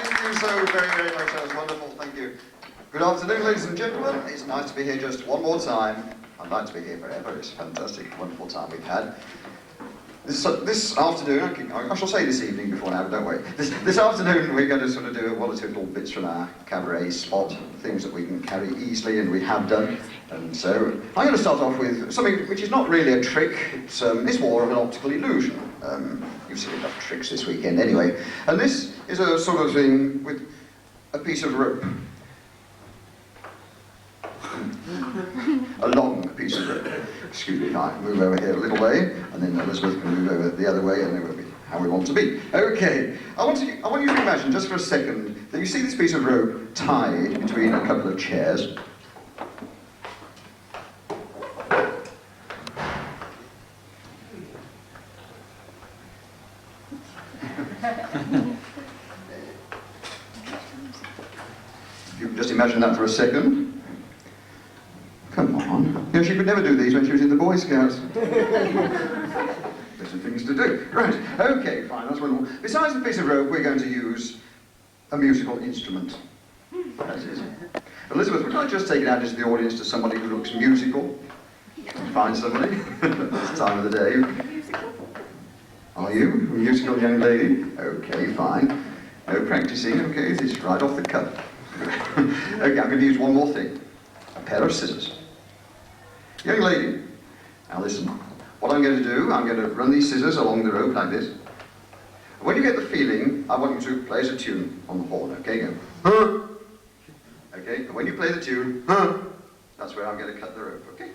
Thank you so very, very much. That was wonderful. Thank you. Good afternoon, ladies and gentlemen. It's nice to be here just one more time. I'd like to be here forever. It's a fantastic, wonderful time we've had. This afternoon, I shall say this evening before now, but don't worry. This afternoon we're going to sort of do one or two little bits from our cabaret spot, things that we can carry easily, and we have done. And so I'm going to start off with something which is not really a trick. It's more of an optical illusion. You've seen enough tricks this weekend anyway. And this is a sort of thing with a piece of rope. A long piece of rope. Excuse me, I move over here a little way, and then Elizabeth can move over the other way, and then we'll be how we want to be. Okay, I want you to imagine just for a second that you see this piece of rope tied between a couple of chairs. If you can just imagine that for a second. Come on. You know, she could never do these when she was in the Boy Scouts. There's some things to do. Right, okay, fine, that's one more. Besides the piece of rope, we're going to use a musical instrument. That's it. Elizabeth, would I just take it out into the audience to somebody who looks musical? Find somebody this time of the day. Are you a musical young lady? Okay, fine. No practicing, okay, this is right off the cuff. Okay, I'm going to use one more thing. A pair of scissors. Young lady, now listen. What I'm going to do, I'm going to run these scissors along the rope like this. When you get the feeling, I want you to play us a tune on the horn, okay? Go. Okay, and when you play the tune, that's where I'm going to cut the rope, okay?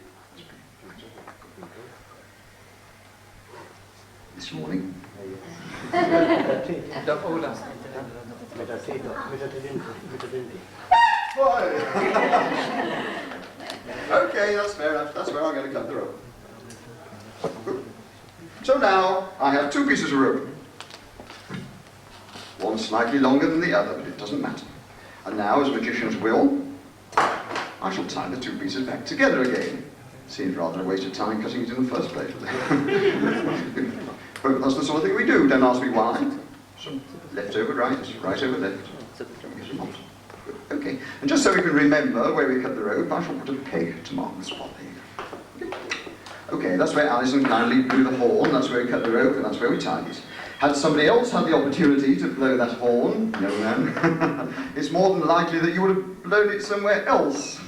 This morning. Okay, that's fair enough. That's where I'm going to cut the rope. So now, I have two pieces of rope. One slightly longer than the other, but it doesn't matter. And now, as magicians will, I shall tie the two pieces back together again. Seems rather a waste of time cutting it in the first place. But that's the sort of thing we do. Don't ask me why. So, left over right, right over left. Okay, and just so we can remember where we cut the rope, I shall put a peg to mark the spot there. Okay, that's where Alison kindly blew the horn, that's where we cut the rope, and that's where we tied it. Had somebody else had the opportunity to blow that horn, young man, it's more than likely that you would have blown it somewhere else.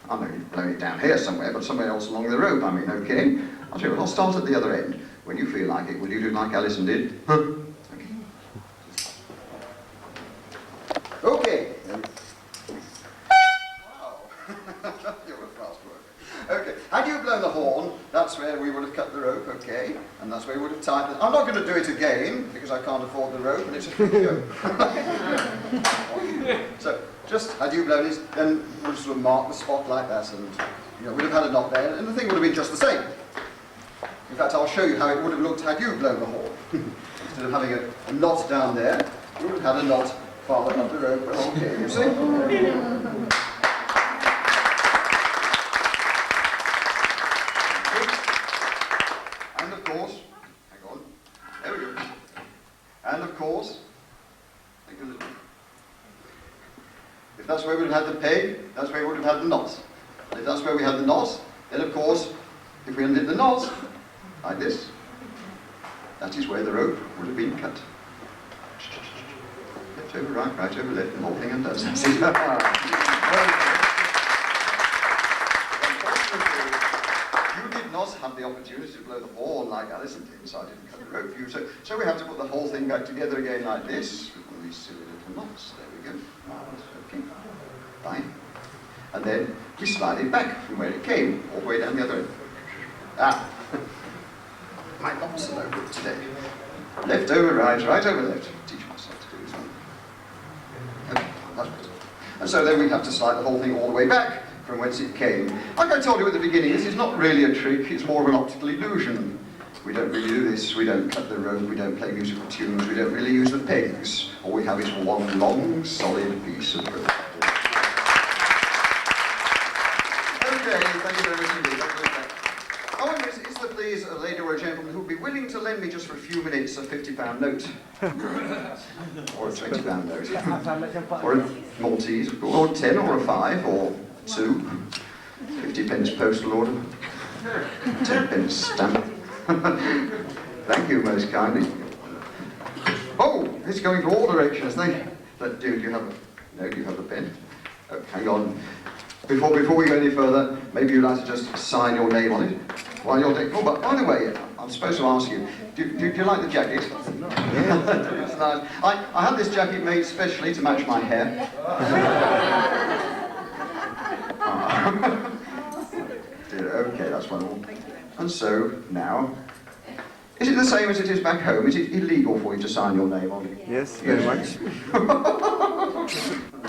I know you've blown it down here somewhere, but somewhere else along the rope, I mean, okay? I'll tell you what, I'll start at the other end. When you feel like it, will you do like Alison did? Okay. Wow. You're a fast worker. Okay. Had you blown the horn, that's where we would have cut the rope, okay? And that's where we would have tied it. I'm not going to do it again, because I can't afford the rope, and it's a free show. So, just had you blown it, then we'll sort of mark the spot like that, and we'd have had a knot there, and the thing would have been just the same. In fact, I'll show you how it would have looked had you blown the horn. Instead of having a knot down there, we would have had a knot farther up the rope along here, you see? And of course, hang on, there we go. And of course, think a little. If that's where we would have had the peg, that's where we would have had the knot. And if that's where we had the knot, then of course, if we undid the knot, like this, that is where the rope would have been cut. Left over right, right over left, the whole thing undoes. Unfortunately, you did not have the opportunity to blow the horn like Alison did, so I didn't cut the rope for you. So we have to put the whole thing back together again like this, with one of these silly little knots. There we go. Okay. Fine. And then we slide it back from where it came, all the way down the other end. My knots are no good today. Left over right, right over left. Teach myself to do this one. Okay, that's better. And so then we have to slide the whole thing all the way back from whence it came. Like I told you at the beginning, this is not really a trick, it's more of an optical illusion. We don't really do this, we don't cut the rope, we don't play musical tunes, we don't really use the pegs. All we have is one long, solid piece of rope. Okay, thank you very much indeed. I wonder, is there please a lady or a gentleman who would be willing to lend me just for a few minutes a £50 note? Or a £20 note. Or a Maltese, or a 10, or a 5, or 2. 50 pence postal order. 10 pence stamp. Thank you most kindly. Oh, it's going to all directions. Do you have a... No, do you have a pen? Oh, hang on. Before we go any further, maybe you'd like to just sign your name on it while you're doing... Oh, but by the way, I'm supposed to ask you, do you like the jacket? It's nice. I had this jacket made specially to match my hair. Okay, that's wonderful. And so, now, is it the same as it is back home? Is it illegal for you to sign your name on it? Yes, very much.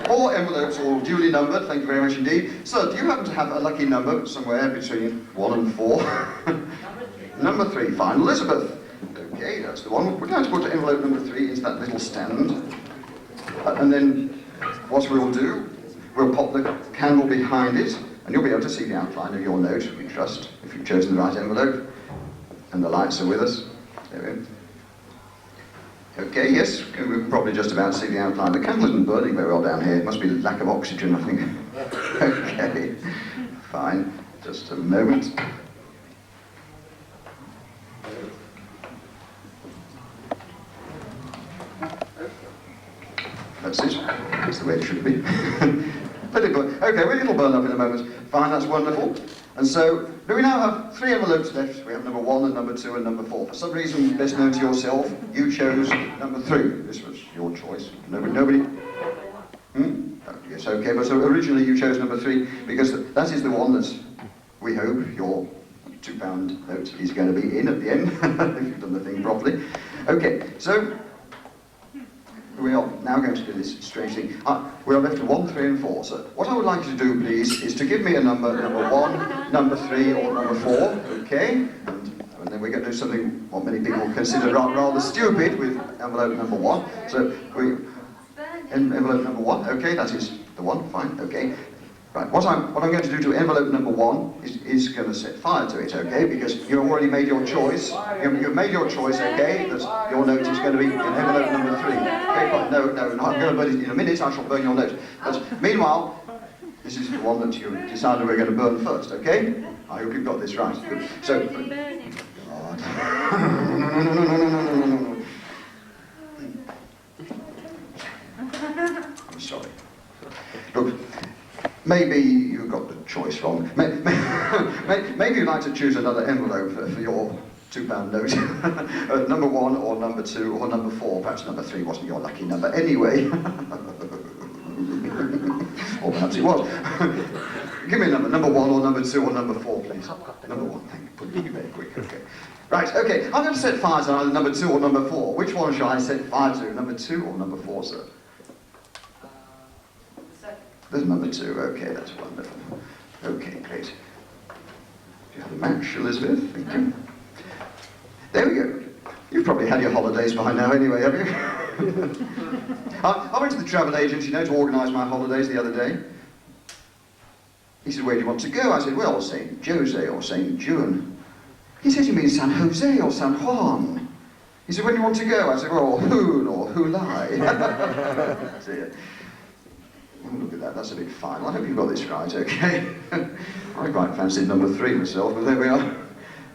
All envelopes all duly numbered, thank you very much indeed. Sir, do you happen to have a lucky number somewhere between 1 and 4? Number 3, fine. Elizabeth. Okay, that's the one. Would you like to put envelope number 3 into that little stand? And then, what we'll do, we'll pop the candle behind it, and you'll be able to see the outline of your note, we trust, if you've chosen the right envelope. And the lights are with us. There we go. Okay, yes, we're probably just about to see the outline. The candle isn't burning very well down here. It must be lack of oxygen, I think. Okay, fine. Just a moment. That's it. That's the way it should be. Let it burn. Okay, well, it'll burn up in a moment. Fine, that's wonderful. And so, do we now have 3 envelopes left? We have number 1 and number 2 and number 4. For some reason, best known to yourself, you chose number 3. This was your choice. Nobody? Oh, yes, okay, but so originally you chose number 3 because that is the one that we hope your £2 note is going to be in at the end, if you've done the thing properly. Okay, so we are now going to do this strange thing. We are left with 1, 3 and 4. So what I would like you to do, please, is to give me a number 1, number 3 or number 4, okay? And then we're going to do something what many people consider rather stupid with envelope number 1. So envelope number 1, okay, that is the one, fine, okay. Right, what I'm going to do to envelope number 1 is going to set fire to it, okay? Because you've already made your choice. You've made your choice, okay? That your note is going to be in envelope number 3. Okay, but no, I'm going to burn it in a minute. I shall burn your note. But meanwhile, this is the one that you decided we're going to burn first, okay? I hope you've got this right. Good. So, God. No. I'm sorry. Look. Maybe you got the choice wrong. Maybe you'd like to choose another envelope for your £2 note. Number 1 or number 2 or number 4. Perhaps number 3 wasn't your lucky number anyway. Or perhaps it was. Give me a number 1 or number 2 or number 4, please. Number 1, thank you. Put it very quick, okay. Right, okay, I'm going to set fire to either number 2 or number 4. Which one shall I set fire to? Number 2 or number 4, sir? There's number 2, okay, that's wonderful. Okay, great. Do you have a match, Elizabeth? Thank you. There we go. You've probably had your holidays by now anyway, have you? I went to the travel agent, you know, to organise my holidays the other day. He said, where do you want to go? I said, well, St. Jose or St. Juan. He said, you mean San Jose or San Juan? He said, when do you want to go? I said, well, Hoon or Hulai. See it. Oh, look at that, that's a bit fine. Well, I hope you've got this right, okay? I quite fancied number 3 myself, but there we are.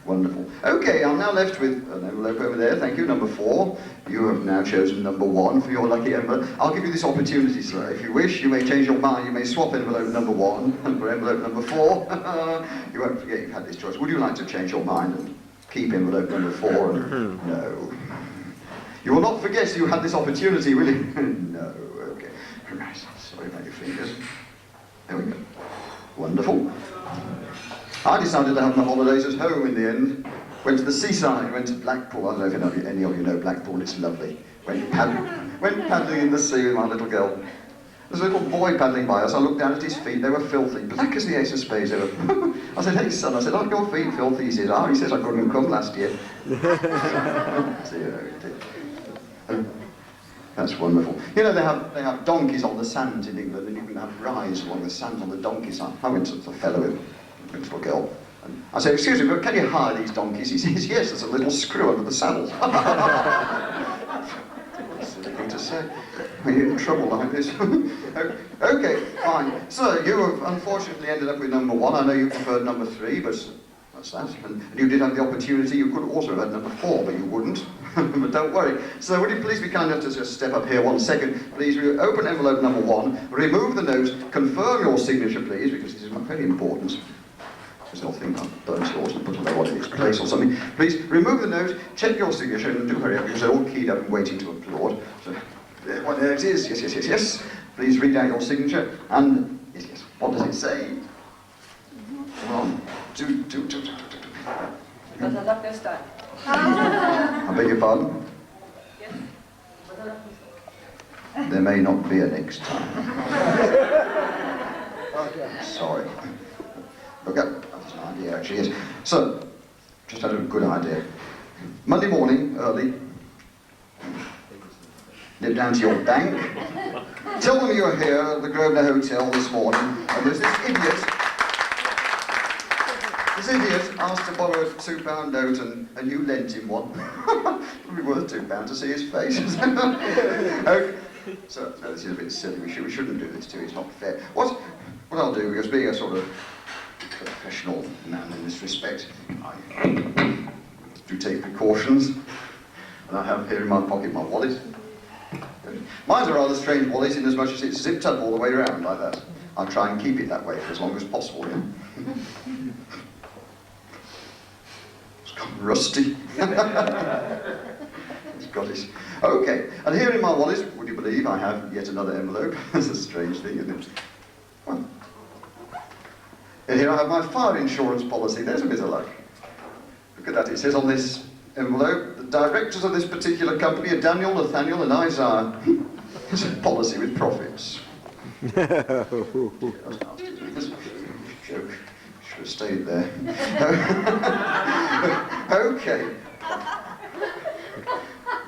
Wonderful. Okay, I'm now left with an envelope over there, thank you, number 4. You have now chosen number 1 for your lucky envelope. I'll give you this opportunity, sir. If you wish, you may change your mind, you may swap envelope number 1 for envelope number 4. You won't forget you've had this choice. Would you like to change your mind and keep envelope number 4? And... No. You will not forget you had this opportunity, will you? No, okay. Right. Sorry about your fingers. There we go. Wonderful. I decided to have my holidays at home in the end. Went to the seaside, went to Blackpool. I don't know if any of you know Blackpool, it's lovely. Went paddling in the sea with my little girl. There's a little boy paddling by us. I looked down at his feet, they were filthy, black as the ace of spades. They were. I said, hey son, aren't your feet filthy? He said, he says I couldn't come last year. That's wonderful. You know, they have donkeys on the sand in England, and you can have rides along the sand on the donkeys. I went to the fellow with a little girl, and I said, excuse me, but can you hire these donkeys? He says, yes, there's a little screw under the saddle. Silly thing to say. Are you in trouble like this? Okay, fine. So, you have unfortunately ended up with number 1. I know you preferred number 3, but that's that. And you did have the opportunity, you could also have had number 4, but you wouldn't. But don't worry. So would you please be kind enough to just step up here 1 second? Please open envelope number 1, remove the note, confirm your signature, please, because this is very important. Because they'll think I've burnt yours and put it away in its place or something. Please remove the note, check your signature, and do hurry up because they're all keyed up and waiting to applaud. So, there it is. Yes, yes, yes, yes. Please read out your signature. And, yes, yes. What does it say? 1, 2, 2, 2, 2, 2, 2. Was er dat best aan? I beg your pardon? Yes. Was er dat best? There may not be a next time. Sorry. Okay, that's an idea actually, yes. So, just had a good idea. Monday morning, early, nip down to your bank, tell them you're here at the Grosvenor Hotel this morning, and there's this idiot asked to borrow a £2 note and you lent him one. It would be worth £2 to see his face. Okay. So, no, this is a bit silly, we shouldn't do this to you, it's not fair. What I'll do, because being a sort of professional man in this respect, I do take precautions, and I have here in my pocket my wallet. Mine's a rather strange wallet in as much as it's zipped up all the way around like that. I try and keep it that way for as long as possible, yeah. It's gone rusty. It's got it. Okay, and here in my wallet, would you believe, I have yet another envelope. That's a strange thing, isn't it? Well, and here I have my fire insurance policy. There's a bit of luck. Look at that. It says on this envelope, the directors of this particular company are Daniel, Nathaniel and Isaiah. It's a policy with profits. Joke. Should have stayed there. Okay.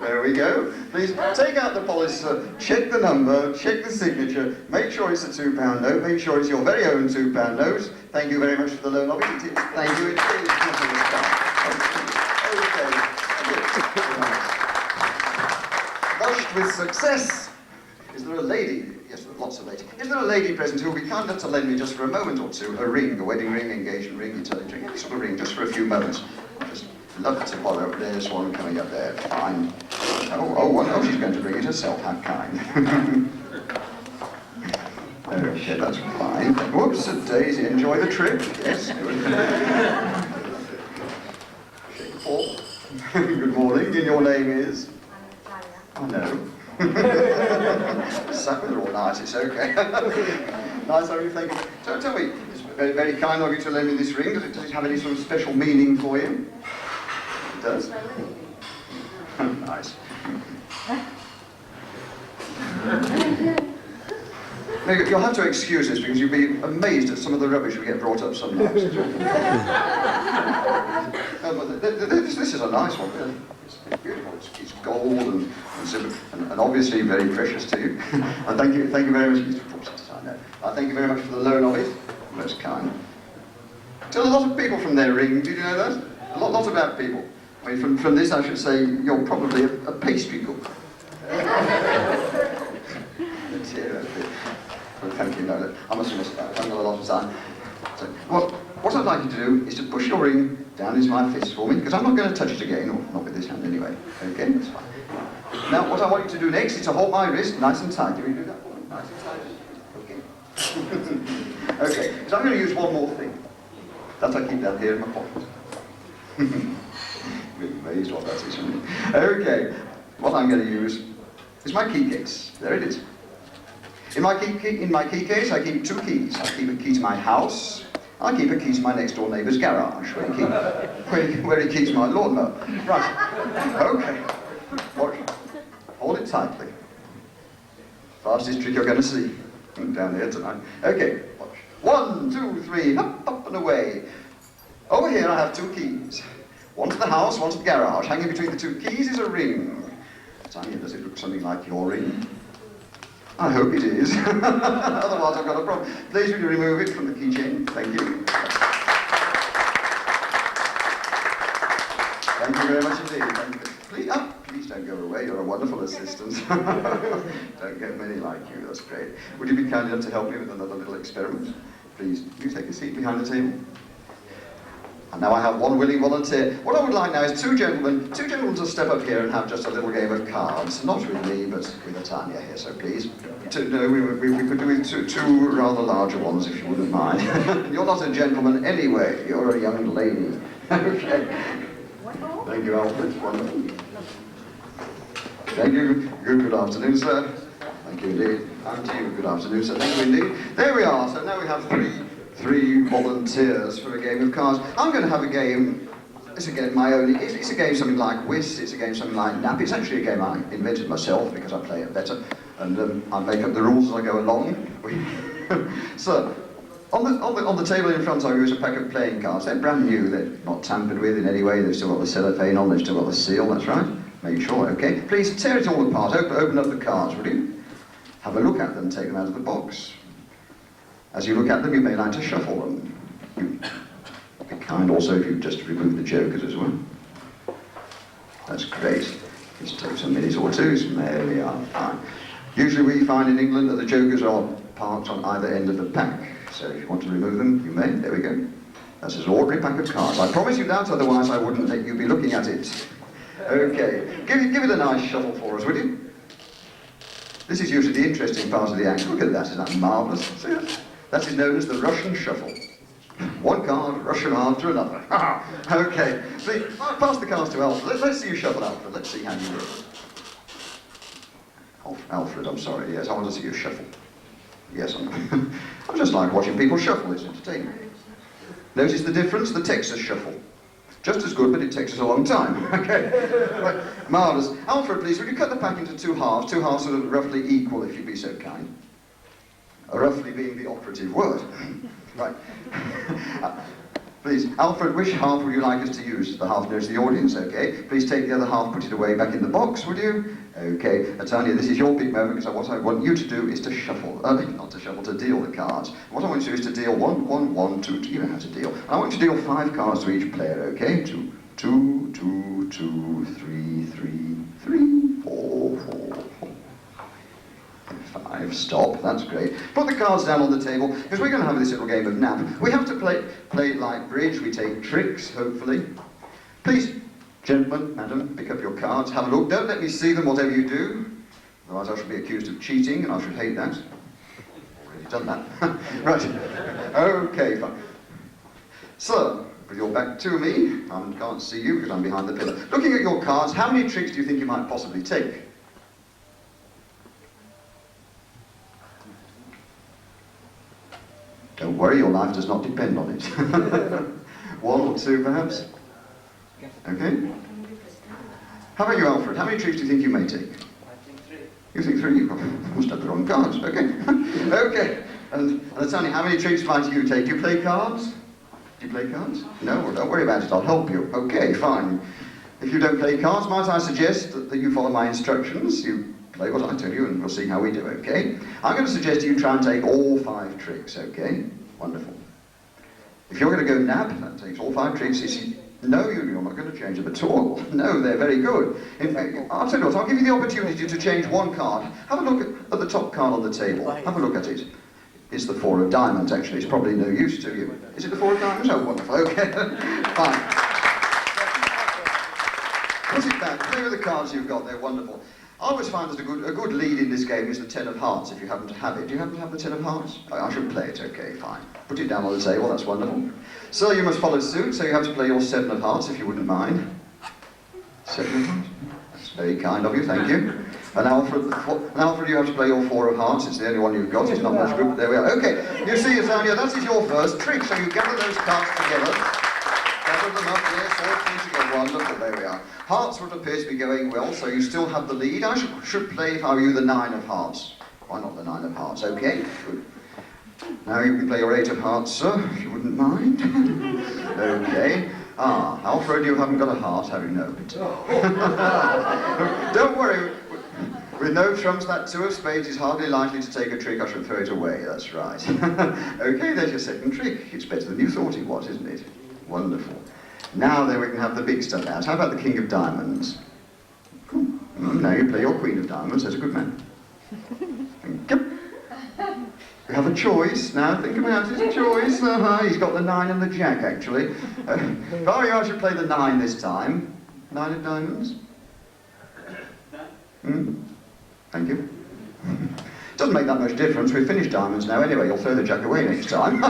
There we go. Please take out the policy, check the number, check the signature, make sure it's a £2 note, make sure it's your very own £2 note. Thank you very much for the loan of it. Thank you. It is. Okay. Washed with success. Is there a lady? Yes, there are lots of ladies. Is there a lady present who will be kind enough to lend me just for a moment or two a ring, a wedding ring, engagement ring, intelligent ring, any sort of ring, just for a few moments? Just love to borrow. There's one coming up there. Fine. Oh, she's going to bring it herself. How kind. Okay, that's fine. Whoops, a daisy. Enjoy the trip. Yes, good. Shake the ball. Good morning. And your name is? I know. Sat with her all night, it's okay. Nice of you, thank you. So tell me, it's very, very kind of you to lend me this ring. Does it have any sort of special meaning for you? It does? Nice. Now, you'll have to excuse this because you'll be amazed at some of the rubbish we get brought up some nights. This is a nice one, really. It's beautiful. It's gold and obviously very precious to you. And thank you very much. Thank you very much for the loan of it. Most kind. Tell a lot of people from their ring. Did you know that? A lot about people. I mean, from this, I should say you're probably a pastry cook. Thank you. No, I must admit, I've done a lot of time. So, what I'd like you to do is to push your ring down into my fist for me, because I'm not going to touch it again, or not with this hand anyway. Okay, that's fine. Now, what I want you to do next is to hold my wrist nice and tight. Can you do that for me? Nice and tight. Okay. Okay, so I'm going to use one more thing. That I keep down here in my pocket. Really amazed what that is. Okay, what I'm going to use is my key case. There it is. In my key case, I keep 2 keys. I keep a key to my house. I keep a key to my next door neighbour's garage, where he keeps my lawnmower. Right. Okay. Watch. Hold it tightly. Fastest trick you're going to see down here tonight. Okay. Watch. 1, 2, 3. Up and away. Over here I have 2 keys. One to the house, one to the garage. Hanging between the 2 keys is a ring. Tonny, does it look something like your ring? I hope it is. Otherwise I've got a problem. Please will you remove it from the keychain? Thank you. Thank you very much indeed. Thank you. Please, Please don't go away, you're a wonderful assistant. Don't get many like you, that's great. Would you be kind enough to help me with another little experiment? Please, you take a seat behind the table. And now I have one willing volunteer. What I would like now is two gentlemen to step up here and have just a little game of cards. Not with me, but with Tonny here, so please. No, we could do with two rather larger ones, if you wouldn't mind. You're not a gentleman anyway, you're a young lady. Okay. Thank you, Alfred. Wonderful. Thank you. Good afternoon, sir. Thank you indeed. And to you, good afternoon, sir. Thank you indeed. There we are. So now we have three volunteers for a game of cards. I'm going to have a game. It's a game my own. It's a game something like whist. It's a game something like nap. It's actually a game I invented myself because I play it better, and I make up the rules as I go along. So, on the table in front of you is a pack of playing cards. They're brand new. They're not tampered with in any way. They've still got the cellophane on. They've still got the seal. That's right. Make sure. Okay. Please tear it all apart. Open up the cards, will you? Have a look at them. Take them out of the box. As you look at them, you may like to shuffle them. Be kind also if you just remove the jokers as well. That's great. Just takes a minute or two. There we are. Fine. Usually we find in England that the jokers are parked on either end of the pack. So if you want to remove them, you may. There we go. That's an ordinary pack of cards. I promise you that, otherwise I wouldn't let you be looking at it. Okay. Give it a nice shuffle for us, would you? This is usually the interesting part of the act. Look at that. Isn't that marvellous? See that? That is known as the Russian shuffle. One card, Russian after another. Okay, see, pass the cards to Alfred. Let's see you shuffle, Alfred. Let's see how you do. Alfred, I'm sorry. Yes, I want to see you shuffle. Yes, I just like watching people shuffle. It's entertaining. Notice the difference? The Texas shuffle. Just as good, but it takes us a long time. Okay, right. Marvellous. Alfred, please, would you cut the pack into two halves sort of roughly equal, if you'd be so kind. Roughly being the operative word. Right. Please, Alfred, which half would you like us to use? The half knows the audience, okay. Please take the other half, put it away back in the box, would you? Okay. Tonny, this is your big moment, because what I want you to do is to shuffle. Not to shuffle, to deal the cards. What I want you to do is to deal 1, 1, 1, 2, 2. You know how to deal. I want you to deal 5 cards to each player, okay? 2, 2, 2, 2, 3, 3, 3, 4, 4, 4. 5, stop, that's great. Put the cards down on the table, because we're going to have this little game of nap. We have to play it like bridge, we take tricks, hopefully. Please, gentlemen, madam, pick up your cards, have a look. Don't let me see them, whatever you do. Otherwise I shall be accused of cheating, and I should hate that. Already done that. Right, okay, fine. Sir, with your back to me, I can't see you because I'm behind the pillar. Looking at your cards, how many tricks do you think you might possibly take? Don't worry, your life does not depend on it. 1 or 2, perhaps? Okay. How about you, Alfred? How many tricks do you think you may take? I think 3. You think 3? You must have the wrong cards. Okay. Okay. And Tonny, how many tricks might you take? Do you play cards? Do you play cards? No? Well, don't worry about it. I'll help you. Okay, fine. If you don't play cards, might I suggest that you follow my instructions? You play what I tell you and we'll see how we do, okay? I'm going to suggest you try and take all 5 tricks, okay? Wonderful. If you're going to go nap, that takes all 5 tricks. No, you're not going to change them at all. No, they're very good. In fact, I'll tell you what, I'll give you the opportunity to change 1 card. Have a look at the top card on the table. Have a look at it. It's the 4 of diamonds, actually. It's probably no use to you. Is it the 4 of diamonds? Oh, wonderful. Okay. Fine. Put it back. Play with the cards you've got. They're wonderful. I always find that a good lead in this game is the 10 of hearts, if you happen to have it. Do you happen to have the 10 of hearts? I should play it, okay, fine. Put it down on the table, that's wonderful. Sir, you must follow suit, so you have to play your 7 of hearts, if you wouldn't mind. 7 of hearts? That's very kind of you, thank you. And Alfred, you have to play your 4 of hearts. It's the only one you've got, it's not much good, but there we are. Okay, you see, Tonny, that is your first trick, so you gather those cards together. Gather them up, yes, all 3 together, wonderful, there we are. Hearts would appear to be going well, so you still have the lead. I should play, if I were you, the 9 of hearts. Why not the 9 of hearts? Okay, good. Now you can play your 8 of hearts, sir, if you wouldn't mind. Okay. Alfred, you haven't got a heart, have you? No. Don't worry. With no trumps, that 2 of spades is hardly likely to take a trick. I should throw it away, that's right. Okay, there's your second trick. It's better than you thought it was, isn't it? Wonderful. Now then we can have the big stuff out. How about the King of Diamonds? Now you play your Queen of Diamonds, there's a good man. Thank you. You have a choice now, think about it, a choice. He's got the 9 and the Jack, actually. If I were you, I should play the 9 this time. 9 of Diamonds. Thank you. Doesn't make that much difference, we've finished Diamonds now anyway, you'll throw the Jack away next time.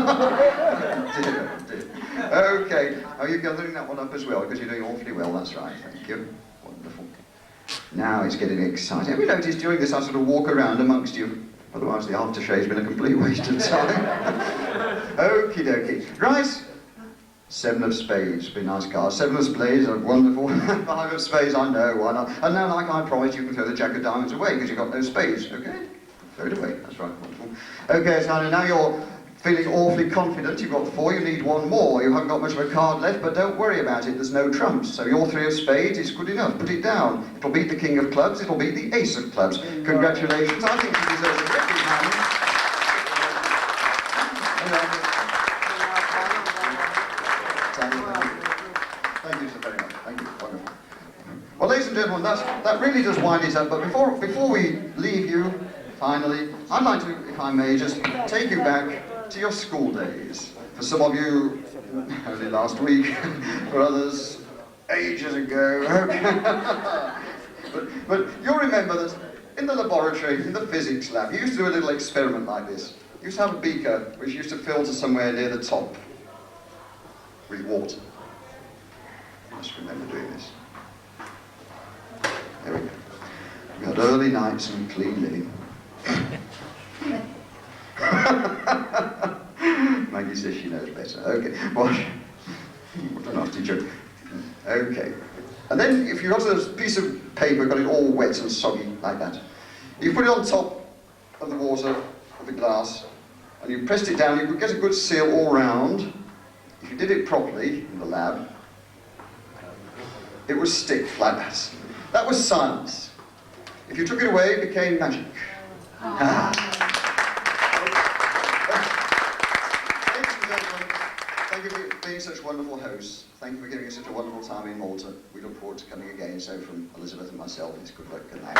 Okay, you're gathering that one up as well, because you're doing awfully well, that's right, thank you. Wonderful. Now it's getting exciting. Have you noticed during this I sort of walk around amongst you? Otherwise the aftershave's been a complete waste of time. Okie dokie. Right. 7 of Spades, be a nice card. 7 of Spades are wonderful. 5 of Spades, I know, why not? And now, like I promised, you can throw the Jack of Diamonds away because you've got no spades, okay? Throw it away, that's right, wonderful. Okay, so now you're feeling awfully confident. You've got 4, you need 1 more. You haven't got much of a card left, but don't worry about it, there's no trumps. So your 3 of Spades is good enough, put it down. It'll beat the King of Clubs, it'll beat the Ace of Clubs. Congratulations, I think you deserve a great big hand. Thank you so very much. Thank you. Wonderful. Well, ladies and gentlemen, that really does wind it up. But before we leave you, finally, I'd like to, if I may, just take you back to your school days. For some of you, only last week. For others, ages ago. but you'll remember that in the laboratory, in the physics lab, you used to do a little experiment like this. You used to have a beaker which used to fill to somewhere near the top with water. I just remember doing this. There we go. We had early nights and clean living. Maggie says she knows better. Okay, well, what a nasty joke. Okay. And then if you got a piece of paper, got it all wet and soggy like that, you put it on top of the water, of the glass, and you pressed it down, you could get a good seal all round. If you did it properly in the lab, it would stick like that. That was science. If you took it away, it became magic. Ladies and gentlemen, thank you for being such wonderful hosts. Thank you for giving us such a wonderful time in Malta. We look forward to coming again. So from Elizabeth and myself, it's good luck and night.